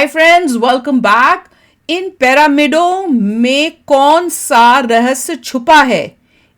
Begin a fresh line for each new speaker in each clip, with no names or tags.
हाय friends, welcome back. इन पिरामिडों में कौन सा रहस्य छुपा है?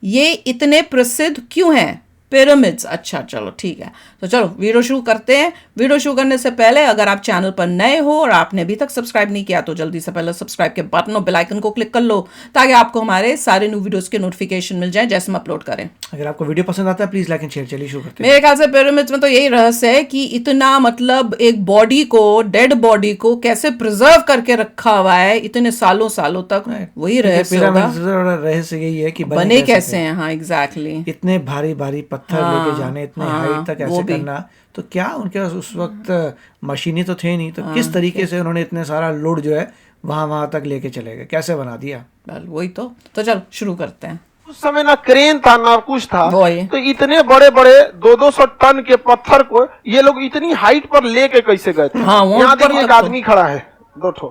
ये इतने प्रसिद्ध क्यों हैं? पिरामिड्स। अच्छा चलो ठीक है, तो चलो वीडियो शुरू करते हैं। वीडियो शुरू करने से पहले अगर आप चैनल पर नए हो और आपने अभी तक सब्सक्राइब नहीं किया तो जल्दी से पहले सब्सक्राइब के बटन और बेल आइकन को क्लिक कर लो ताकि आपको हमारे सारे न्यू वीडियोस के नोटिफिकेशन मिल जाए जैसे हम अपलोड करें।
अगर आपको वीडियो पसंद आता है प्लीज लाइक एंड शेयर। चलिए शुरू करते हैं।
मेरे ख्याल से पिरामिड्स में तो यही रहस्य है कि इतना मतलब एक बॉडी को, डेड बॉडी को कैसे प्रिजर्व करके रखा हुआ है इतने सालों सालों तक। वही रहस्य होगा।
रहस्य यही है कि
बने कैसे हैं। हाँ एग्जैक्टली।
इतने भारी भारी पत्थर लेके जाने, इतने हाइट तक ऐसे करना, तो क्या उनके पास उस वक्त मशीनें तो थे नहीं, तो किस तरीके से उन्होंने इतने सारा लोड जो है वहां तक लेके चले गए, कैसे बना दिया?
वही तो चलो शुरू करते हैं।
उस समय ना क्रेन था ना कुछ था,
वही।
तो इतने बड़े बड़े 200 टन के पत्थर को ये लोग इतनी हाइट पर लेके कैसे गए थे?
हाँ,
यहाँ देखिए एक आदमी खड़ा है, दो ठो।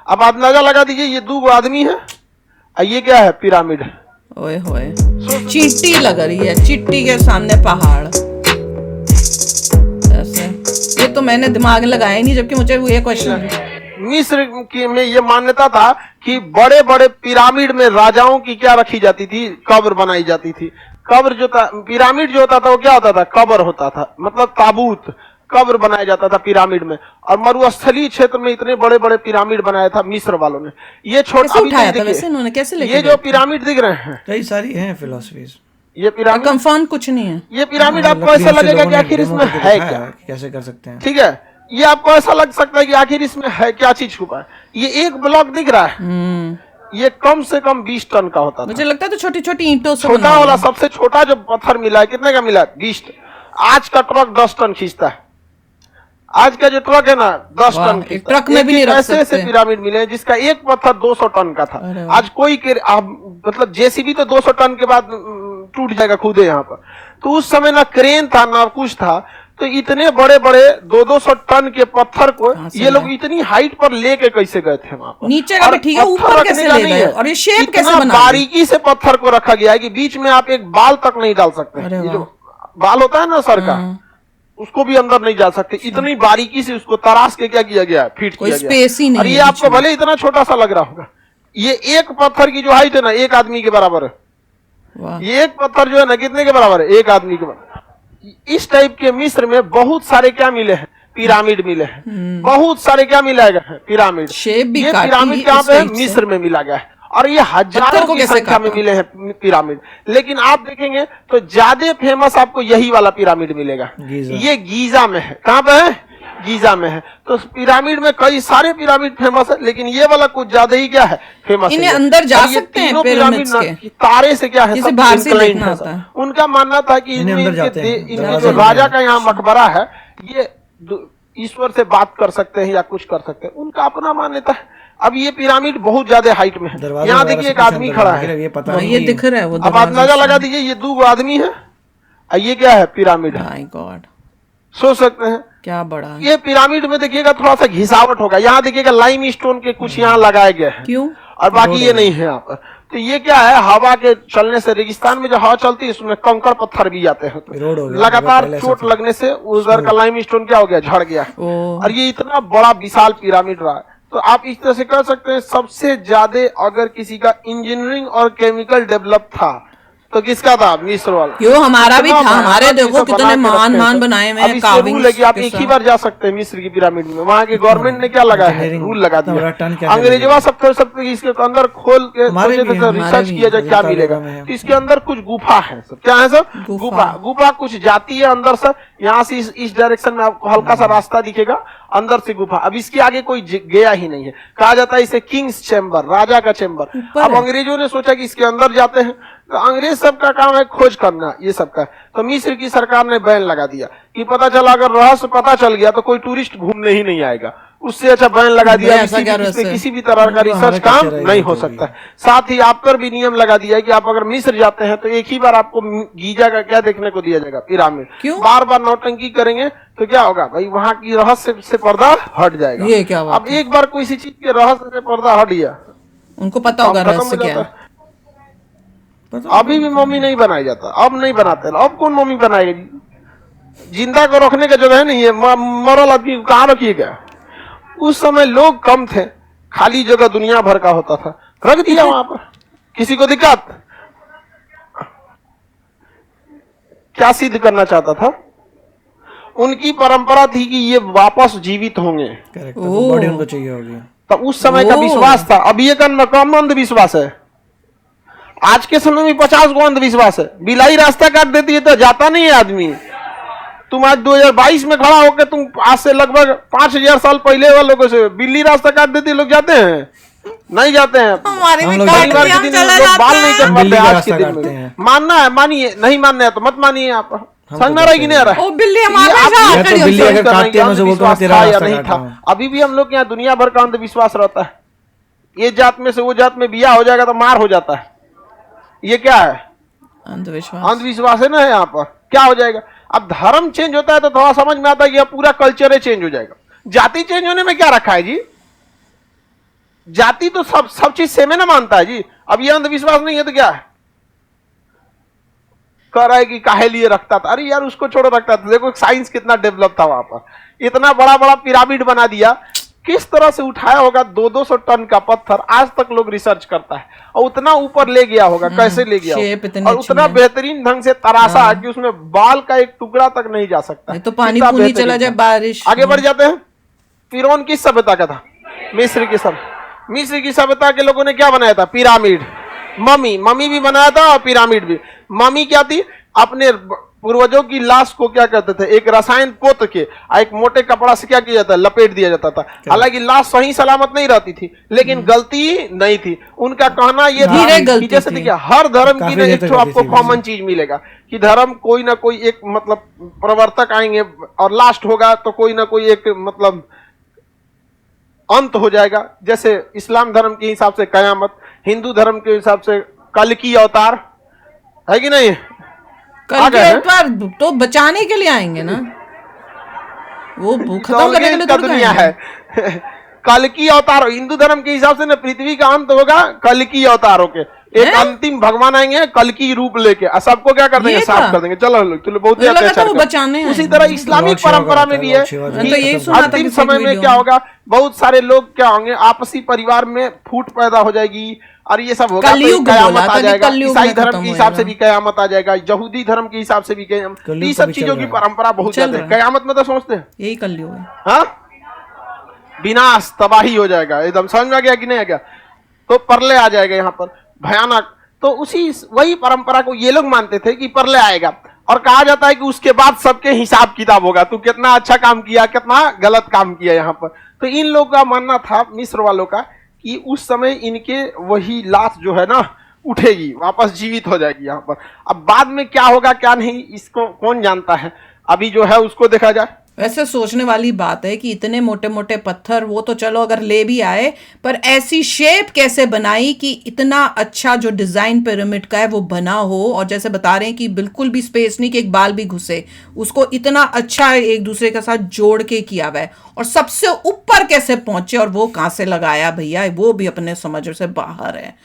अब आप अंदाजा लगा दीजिए ये 2 आदमी है और ये क्या है? पिरामिड।
ओए होए, चींटी लग रही है, चींटी के सामने पहाड़ ऐसे। ये तो मैंने दिमाग लगाया ही नहीं, जबकि मुझे ये क्वेश्चन।
मिस्र में ये मान्यता था कि बड़े बड़े पिरामिड में राजाओं की क्या रखी जाती थी? कब्र बनाई जाती थी। कब्र जो था, पिरामिड जो होता था वो क्या होता था? कब्र होता था, मतलब ताबूत, कब्र बनाया जाता था पिरामिड में। और मरुस्थलीय क्षेत्र में इतने बड़े बड़े पिरामिड बनाया था मिस्र वालों ने। ये छोटा
उठाया था वैसे इन्होंने, कैसे लेके
ये जो पिरामिड दिख रहे हैं,
कई सारी हैं फिलॉसफीज।
ये पिरामिड
कंफर्म कुछ नहीं है।
ये पिरामिड आपको ऐसा लगेगा कि आखिर इसमें है क्या,
कैसे कर सकते हैं?
ठीक है, ये आपको ऐसा लग सकता है कि आखिर इसमें है क्या चीज छुपा है। ये एक ब्लॉक दिख रहा है, ये कम से कम 20 टन का होता था।
मुझे लगता है तो छोटी छोटी ईंटों से
छोटा वाला सबसे छोटा जो पत्थर मिला है, कितने का मिला है? 20 टन। आज का ट्रक 10 टन खींचता है। आज का जो ट्रक है ना 10 टन खींचता है।
ट्रक में भी नहीं रख सकते।
ऐसे पिरामिड मिले जिसका एक पत्थर 200 टन का था। आज कोई मतलब जेसीबी तो 200 टन के बाद टूट जाएगा खुदे यहाँ पर। तो उस समय ना क्रेन था ना कुछ था, तो इतने बड़े बड़े 200 टन के पत्थर को ये लोग इतनी हाइट पर लेके कैसे गए थे वहां पर?
नीचे का भी ठीक है, ऊपर कैसे ले गए? और ये शेप कैसे बना?
बारीकी से पत्थर को रखा गया है कि बीच में आप एक बाल तक नहीं डाल सकते। ये जो बाल होता है ना सर का, उसको भी अंदर नहीं जा सकते। इतनी बारीकी से उसको तराश के क्या किया गया? फिट किया गया।
स्पेस ही नहीं।
और ये आपको भले इतना छोटा सा लग रहा होगा, ये एक पत्थर की जो हाइट है ना एक आदमी के बराबर है। ये एक पत्थर जो है ना कितने के बराबर है? एक आदमी के बराबर। इस टाइप के मिस्र में बहुत सारे क्या मिले हैं? पिरामिड मिले हैं। बहुत सारे क्या मिला है? पिरामिड।
शेप भी
ये पिरामिड कहाँ पे है? मिस्र में मिला गया है। और ये हजारों की संख्या में मिले हैं पिरामिड। लेकिन आप देखेंगे तो ज्यादा फेमस आपको यही वाला पिरामिड मिलेगा। ये गीजा में है। कहाँ पे है? गीजा में है। तो पिरामिड में कई सारे पिरामिड फेमस है, लेकिन ये वाला कुछ ज्यादा ही क्या है? फेमस।
इन्हें अंदर जा सकते हैं पिरामिड्स के?
तारे से क्या है?
बाहर से देखना होता है।
उनका मानना था कि इनके जो राजा का यहाँ मकबरा है, ये ईश्वर से बात कर सकते हैं या कुछ कर सकते हैं। उनका अपना मान्यता है। अब ये पिरामिड बहुत ज्यादा हाइट में है। यहाँ देखिए एक आदमी खड़ा है,
ये दिख रहा है वो।
अब आप अंदाजा लगा दीजिए ये 2 आदमी है और ये क्या है? पिरामिड है।
माय गॉड,
सोच सकते हैं
क्या बड़ा है।
ये पिरामिड में देखिएगा थोड़ा सा घिसावट होगा। यहाँ देखिएगा लाइम स्टोन के कुछ यहाँ लगाए गए हैं।
क्यों?
और बाकी ये नहीं है यहाँ पर। तो ये क्या है? हवा के चलने से, रेगिस्तान में जो हवा चलती है उसमें कंकड़ पत्थर भी जाते हैं, तो लगातार चोट लगने से उधर का लाइम स्टोन क्या हो गया? झड़ गया। और ये इतना बड़ा विशाल पिरामिड रहा है। तो आप इस तरह से कर सकते हैं, सबसे ज्यादा अगर किसी का इंजीनियरिंग और केमिकल डेवलप था तो किसका था? मिस्र वाला।
क्यों? हमारा भी था। हमारे देखो कितने महान बनाए हुए हैं।
रूल है कि आप एक ही बार जा सकते हैं मिस्र की पिरामिड में। वहाँ के गवर्नमेंट ने क्या लगाया है? रूल लगा दिया। अंग्रेजवा सब इसके अंदर खोल के रिसर्च किया जाए क्या मिलेगा। तो इसके अंदर कुछ गुफा है। क्या है सर? गुफा कुछ जाती है अंदर से। यहाँ से इस डायरेक्शन में आपको हल्का सा रास्ता दिखेगा, अंदर से गुफा। अब इसके आगे कोई गया ही नहीं है। कहा जाता है इसे किंग्स चैम्बर, राजा का चैम्बर। अब अंग्रेजों ने सोचा कि इसके अंदर जाते हैं, तो अंग्रेज सबका काम है खोज करना ये सबका। तो मिस्र की सरकार ने बैन लगा दिया कि पता चला अगर रहस्य पता चल गया तो कोई टूरिस्ट घूमने ही नहीं आएगा। उससे अच्छा बैन लगा दिया, किसी भी तरह का रिसर्च काम नहीं हो सकता। साथ ही आप पर भी नियम लगा दिया है कि आप अगर मिस्र जाते हैं तो एक ही बार आपको गीजा का क्या देखने को दिया जाएगा? पिरामिड। बार बार नौटंकी करेंगे तो क्या होगा भाई? वहाँ की रहस्य से पर्दा हट जाएगा।
ये क्या?
अब एक बार किसी चीज के रहस्य से पर्दा हट गया,
उनको पता होगा रहस्य क्या।
अभी भी मम्मी नहीं बनाया जाता, अब नहीं बनाते। अब कौन मम्मी बनाएगी? जिंदा को रखने का जगह नहीं है, मरल आदमी कहाँ रखिएगा? उस समय लोग कम थे, खाली जगह दुनिया भर का होता था, रख दिया वहां पर। किसी को दिक्कत? क्या सिद्ध करना चाहता था? उनकी परंपरा थी कि ये वापस जीवित होंगे।
करेक्ट, बॉडी उनको चाहिए होगी।
तो उस समय का विश्वास था। अब ये कम अंधविश्वास है। आज के समय में 50 गो अंधविश्वास है। बिलाई रास्ता काट देती है तो जाता नहीं है आदमी। तुम आज 2022 में खड़ा होकर तुम आज से लगभग 5000 साल पहले वालों को से बिल्ली रास्ता काट देती है, लोग जाते हैं? नहीं जाते हैं।
हमारे में
शनिवार के दिन लोग बाल नहीं कर पाते। आज के दिन में मानना है मानिए, नहीं मानना है तो मत मानिए। आप समझ में आ रहा है कि नहीं आ रहा है?
बिल्ली
नहीं था। अभी भी हम लोग के यहाँ दुनिया भर का अंधविश्वास रहता है। ये जात में से वो जात में बिया हो जाएगा तो मार हो जाता है। ये क्या है? अंधविश्वास है ना। यहाँ पर क्या हो जाएगा? अब धर्म चेंज होता है तो थोड़ा समझ में आता है कि अब पूरा कल्चर चेंज हो जाएगा। जाति चेंज होने में क्या रखा है जी? जाति तो सब चीज सेम है ना, मानता है जी। अब ये अंधविश्वास नहीं है तो क्या है? कह रहा है कि काहे लिए रखता था। अरे यार उसको छोड़ो, रखता था। देखो साइंस कितना डेवलप था वहां पर। इतना बड़ा बड़ा पिरामिड बना दिया। किस तरह से उठाया होगा 200-200 टन का पत्थर, आज तक लोग रिसर्च करता है। और उतना ऊपर ले गया होगा, कैसे ले गया होगा? और उतना बेहतरीन ढंग से तराशा कि उसमें बाल का एक टुकड़ा तक नहीं जा सकता।
तो पानी पूनी चला जाए, बारिश।
आगे बढ़ जाते हैं। फिरौन किस सभ्यता का था? मिस्र की सभ्यता। मिस्र की सभ्यता के लोगों ने क्या बनाया था? पिरामिड। मम्मी भी बनाया था और पिरामिड भी। मम्मी क्या थी? अपने पूर्वजों की लाश को क्या कहते थे? एक रसायन पोत के एक मोटे कपड़ा से क्या किया जाता है? लपेट दिया जाता था। हालांकि लाश सही सलामत नहीं रहती थी, लेकिन गलती नहीं थी। उनका कहना यह था, जैसे देखिए हर धर्म की ना एक तो आपको कॉमन चीज मिलेगा कि धर्म कोई ना कोई एक मतलब प्रवर्तक आएंगे और लास्ट होगा तो कोई ना कोई एक मतलब अंत हो जाएगा। जैसे इस्लाम धर्म के हिसाब से कयामत, हिंदू धर्म के हिसाब से कल की अवतार, है कि नहीं?
कल के अवतार तो बचाने के लिए आएंगे ना, वो खत्म करने के लिए तो
दुनिया है। कल की अवतार हिंदू धर्म के हिसाब से ना पृथ्वी का अंत होगा कल की अवतार होके। एक अंतिम भगवान आएंगे कल की रूप लेके, सबको क्या कर देंगे? साफ कर देंगे। चलो बहुत उसी तरह इस्लामिक परंपरा में भी है। अंतिम समय में क्या होगा? बहुत सारे लोग क्या होंगे? आपसी परिवार में फूट पैदा हो जाएगी और ये सब होगा, तो कयामत आ जाएगा। ईसाई धर्म के हिसाब से भी कयामत आ जाएगा, यहूदी धर्म के हिसाब से भी कयामत। ये सब चीजों की परंपरा बहुत ज्यादा है। कयामत में तो समझते हैं
यही कलयुग है।
हाँ, विनाश, तबाही हो जाएगा। एकदम समझ में आ गया कि नहीं आ गया? तो प्रलय आ जाएगा यहाँ पर, भयानक। तो वही परंपरा को ये लोग मानते थे कि प्रलय आएगा और कहा जाता है कि उसके बाद सबके हिसाब किताब होगा। तू कितना अच्छा काम किया, कितना गलत काम किया यहाँ पर। तो इन लोगों का मानना था, मिस्र वालों का, कि उस समय इनके वही लाश जो है ना उठेगी, वापस जीवित हो जाएगी यहाँ पर। अब बाद में क्या होगा क्या नहीं, इसको कौन जानता है। अभी जो है उसको देखा जाए।
वैसे सोचने वाली बात है कि इतने मोटे मोटे पत्थर, वो तो चलो अगर ले भी आए, पर ऐसी शेप कैसे बनाई कि इतना अच्छा जो डिजाइन पिरामिड का है वो बना हो। और जैसे बता रहे हैं कि बिल्कुल भी स्पेस नहीं कि एक बाल भी घुसे, उसको इतना अच्छा एक दूसरे के साथ जोड़ के किया हुआ है। और सबसे ऊपर कैसे पहुंचे और वो कहां से लगाया भैया, वो भी अपने समझ से बाहर है।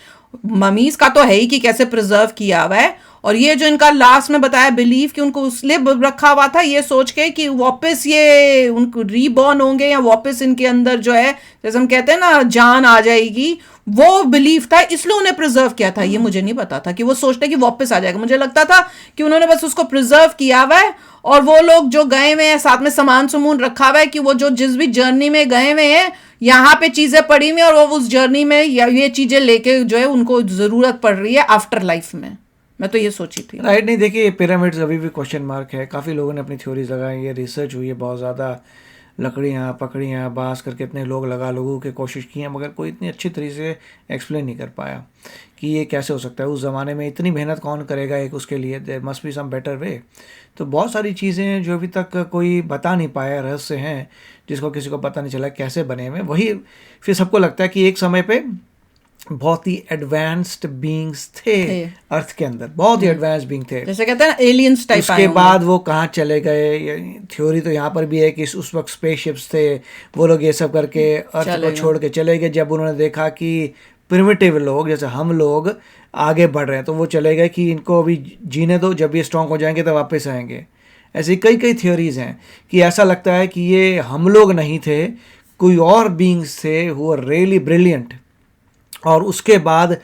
ममीज का तो है ही कि कैसे प्रिजर्व किया हुआ है। और ये जो इनका लास्ट में बताया बिलीव कि उनको उसलिए रखा हुआ था ये सोच के कि वापस ये उनको रीबॉर्न होंगे या वापस इनके अंदर जो है जैसे हम कहते हैं ना जान आ जाएगी, वो बिलीव था, इसलिए उन्हें प्रिजर्व किया था। ये मुझे नहीं पता था कि वो सोचते कि वापस आ जाएगा। मुझे लगता था कि उन्होंने बस उसको प्रिजर्व किया हुआ है और वो लोग जो गए हुए हैं साथ में सामान सुमून रखा हुआ है कि वो जो जिस भी जर्नी में गए हुए हैं यहाँ पे चीजें पड़ी हुई और वो उस जर्नी में या ये चीजें लेके जो है उनको जरूरत पड़ रही है आफ्टर लाइफ में। मैं तो ये सोची थी।
राइट। नहीं देखिए, पिरामिड्स अभी भी क्वेश्चन मार्क है। काफ़ी लोगों ने अपनी थ्योरीज लगाई है, रिसर्च हुई है बहुत ज़्यादा, लकड़ियाँ पकड़ियाँ बांस करके इतने लोगों के कोशिश की हैं, मगर कोई इतनी अच्छी तरीके से एक्सप्लेन नहीं कर पाया कि ये कैसे हो सकता है। उस ज़माने में इतनी मेहनत कौन करेगा एक उसके लिए, there must be some better way. तो बहुत सारी चीज़ें जो अभी तक कोई बता नहीं पाया, रहस्य हैं जिसको किसी को पता नहीं चला कैसे बने हुए। वही फिर सबको लगता है कि एक समय पे बहुत ही एडवांस्ड बीइंग्स थे अर्थ के अंदर, बहुत ही एडवांस्ड बीइंग थे,
जैसे कहते हैं ना एलियंस टाइप।
उसके बाद वो कहाँ चले गए? थ्योरी तो यहाँ पर भी है कि उस वक्त स्पेसशिप्स थे, वो लोग ये सब करके अर्थ को छोड़ के चले गए। जब उन्होंने देखा कि प्रिमिटिव लोग जैसे हम लोग आगे बढ़ रहे हैं तो वो चले गए कि इनको अभी जीने दो, जब ये स्ट्रॉन्ग हो जाएंगे तो वापस आएंगे। ऐसी कई थ्योरीज हैं कि ऐसा लगता है कि ये हम लोग नहीं थे, कोई और बीइंग्स थे हु आर रियली ब्रिलियंट, और उसके बाद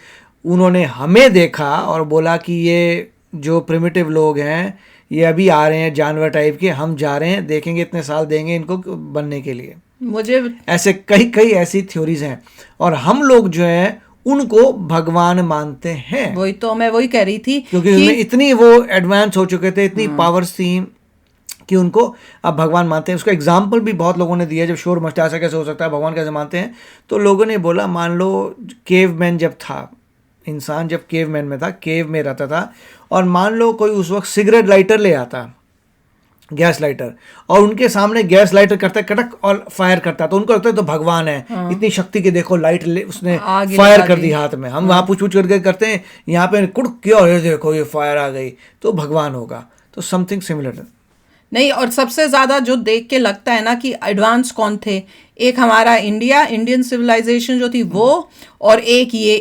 उन्होंने हमें देखा और बोला कि ये जो प्रिमिटिव लोग हैं ये अभी आ रहे हैं जानवर टाइप के, हम जा रहे हैं, देखेंगे इतने साल देंगे इनको बनने के लिए।
मुझे
ऐसे कई ऐसी थ्योरीज हैं, और हम लोग जो है उनको भगवान मानते हैं।
वही तो मैं वही कह रही थी
क्योंकि उनमें इतनी वो एडवांस हो चुके थे, इतनी पावर्स थी कि उनको अब भगवान मानते हैं। उसका एग्जाम्पल भी बहुत लोगों ने दिया, जब शोर मचा ऐसा कैसे हो सकता है, भगवान कैसे मानते हैं। तो लोगों ने बोला मान लो केव मैन जब था, इंसान जब केव मैन में था, केव में रहता था, और मान लो कोई उस वक्त सिगरेट लाइटर ले आता, गैस लाइटर, और उनके सामने गैस लाइटर करता कटक और फायर करता, तो उनको लगता है तो भगवान है, इतनी शक्ति के देखो लाइट उसने फायर कर दी हाथ में। हम वहाँ पूछ करके करते हैं, यहाँ पे कुड़क किया और देखो ये फायर आ गई, तो भगवान होगा। तो समथिंग सिमिलर
नहीं। और सबसे ज्यादा जो देख के लगता है ना कि एडवांस कौन थे, एक हमारा इंडियन सिविलाइजेशन जो थी वो, और एक ये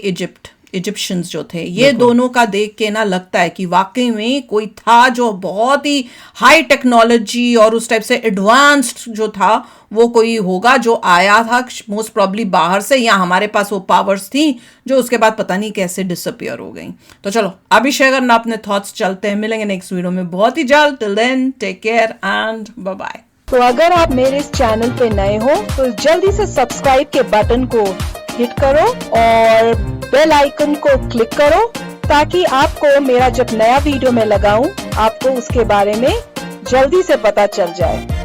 इजिप्शियंस जो थे, ये दोनों का देख के ना लगता है कि वाकई में कोई था जो बहुत ही हाई टेक्नोलॉजी और उस टाइप से एडवांस्ड जो था, वो कोई होगा जो आया था मोस्ट प्रॉब्ली बाहर से, या हमारे पास वो पावर्स थी जो उसके बाद पता नहीं कैसे डिसअपियर हो गई। तो चलो अभी शेयर करना अपने थॉट्स, चलते हैं, मिलेंगे नेक्स्ट वीडियो में बहुत ही जल्द। Till then take care and bye bye.
तो अगर आप मेरे इस चैनल पे नए हो तो जल्दी से सब्सक्राइब के बटन को हिट करो और बेल आइकन को क्लिक करो, ताकि आपको मेरा जब नया वीडियो मैं लगाऊं आपको उसके बारे में जल्दी से पता चल जाए।